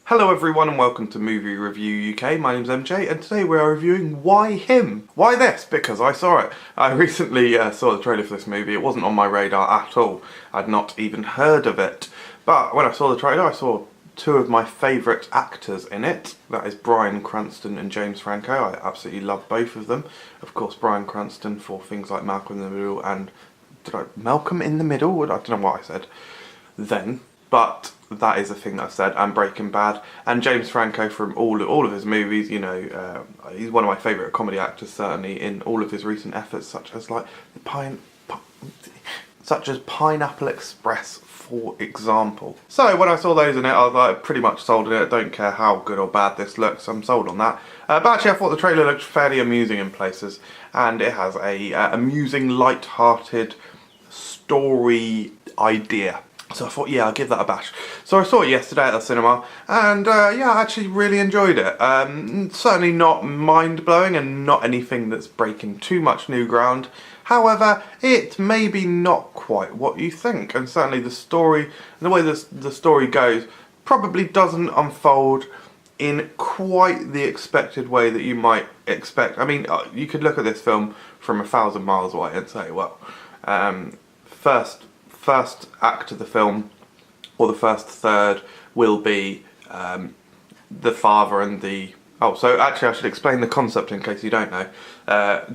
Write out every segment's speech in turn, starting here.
Hello everyone and welcome to Movie Review UK. My name's MJ and today we are reviewing Why Him? Why this? Because I saw it. I recently saw the trailer for this movie. It wasn't on my radar at all. I'd not even heard of it. But when I saw the trailer I saw two of my favourite actors in it. That is Bryan Cranston and James Franco. I absolutely love both of them. Of course Bryan Cranston for things like Malcolm in the Middle and... Malcolm in the Middle? I don't know what I said then. But that is a thing that I said, and Breaking Bad, and James Franco from all of his movies. You know, he's one of my favourite comedy actors, certainly in all of his recent efforts, such as Pineapple Express, for example. So when I saw those in it, I was like pretty much sold on it. I don't care how good or bad this looks, I'm sold on that. But actually, I thought the trailer looked fairly amusing in places, and it has a amusing, light-hearted story idea. So I thought, yeah, I'll give that a bash. So I saw it yesterday at the cinema, and yeah, I actually really enjoyed it. Certainly not mind-blowing and not anything that's breaking too much new ground. However, it may be not quite what you think, and certainly the story, the way the story goes, probably doesn't unfold in quite the expected way that you might expect. I mean, you could look at this film from 1,000 miles away and say, well, first act of the film, or the first third, will be the father and the... Oh, so actually I should explain the concept in case you don't know.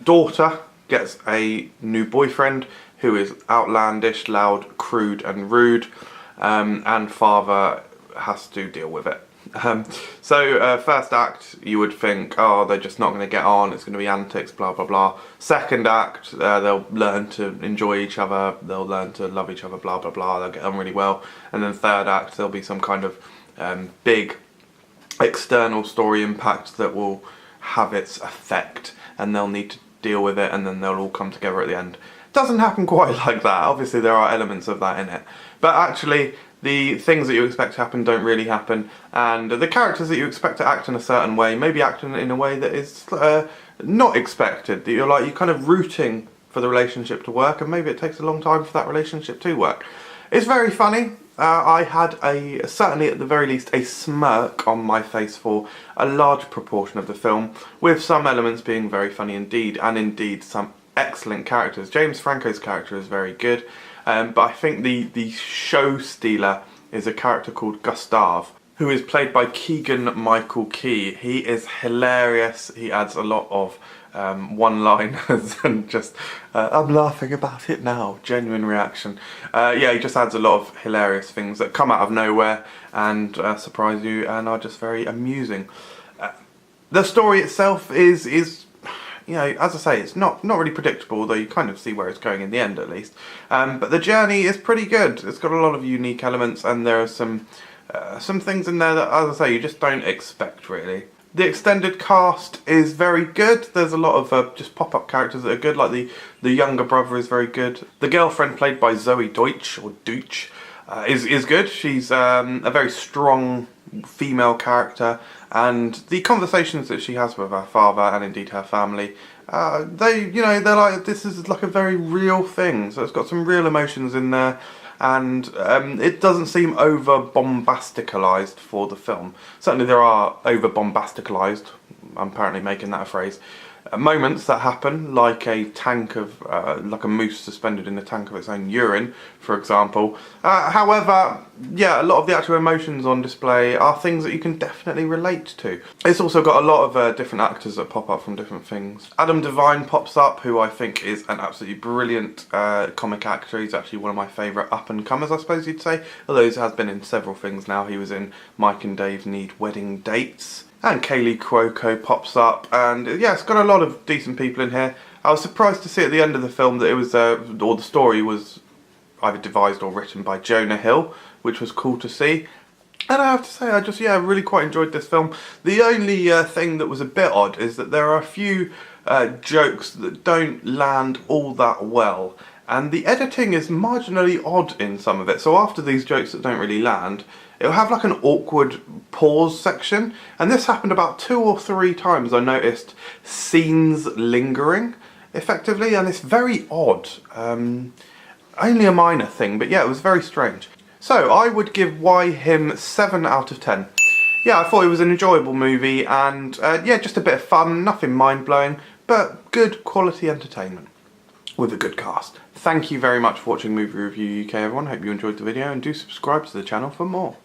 Daughter gets a new boyfriend who is outlandish, loud, crude and rude, and father has to deal with it. So first act, you would think, oh, they're just not going to get on, it's going to be antics, blah blah blah. Second act, they'll learn to enjoy each other, they'll learn to love each other, blah blah blah, they'll get on really well. And then third act, there'll be some kind of big external story impact that will have its effect, and they'll need to deal with it, and then they'll all come together at the end. Doesn't happen quite like that. Obviously there are elements of that in it, but actually the things that you expect to happen don't really happen, and the characters that you expect to act in a certain way maybe act in a way that is not expected. That you're kind of rooting for the relationship to work, and maybe it takes a long time for that relationship to work. It's very funny. I had certainly at the very least a smirk on my face for a large proportion of the film, with some elements being very funny indeed, and indeed some excellent characters. James Franco's character is very good. But I think the show stealer is a character called Gustav, who is played by Keegan-Michael Key. He is hilarious. He adds a lot of one-liners and just, I'm laughing about it now, genuine reaction. Yeah, he just adds a lot of hilarious things that come out of nowhere and surprise you and are just very amusing. The story itself is you know, as I say, it's not really predictable, although you kind of see where it's going in the end at least. But the journey is pretty good. It's got a lot of unique elements, and there are some things in there that, as I say, you just don't expect really. The extended cast is very good. There's a lot of just pop-up characters that are good, like the younger brother is very good. The girlfriend, played by Zoe Deutsch, or Deutsch, is good. She's a very strong female character, and the conversations that she has with her father and indeed her family, they're like, this is like a very real thing, so it's got some real emotions in there, and it doesn't seem over bombasticalized for the film. Certainly there are over bombasticalized, I'm apparently making that a phrase, moments that happen, like a tank of, like a moose suspended in a tank of its own urine, for example. However, yeah, a lot of the actual emotions on display are things that you can definitely relate to. It's also got a lot of different actors that pop up from different things. Adam Devine pops up, who I think is an absolutely brilliant comic actor. He's actually one of my favourite up-and-comers, I suppose you'd say, although he has been in several things now. He was in Mike and Dave Need Wedding Dates. And Kaylee Cuoco pops up, and yeah, it's got a lot of decent people in here. I was surprised to see at the end of the film that it was, or the story was either devised or written by Jonah Hill, which was cool to see. And I have to say, I just, yeah, really quite enjoyed this film. The only thing that was a bit odd is that there are a few jokes that don't land all that well. And the editing is marginally odd in some of it. So after these jokes that don't really land, it'll have like an awkward pause section, and this happened about 2 or 3 times. I noticed scenes lingering effectively, and it's very odd. Only a minor thing, but yeah, it was very strange. So I would give Why Him 7 out of 10. yeah, I thought it was an enjoyable movie, and yeah, just a bit of fun, nothing mind-blowing, but good quality entertainment with a good cast. Thank you very much for watching Movie Review UK, everyone. Hope you enjoyed the video, and do subscribe to the channel for more.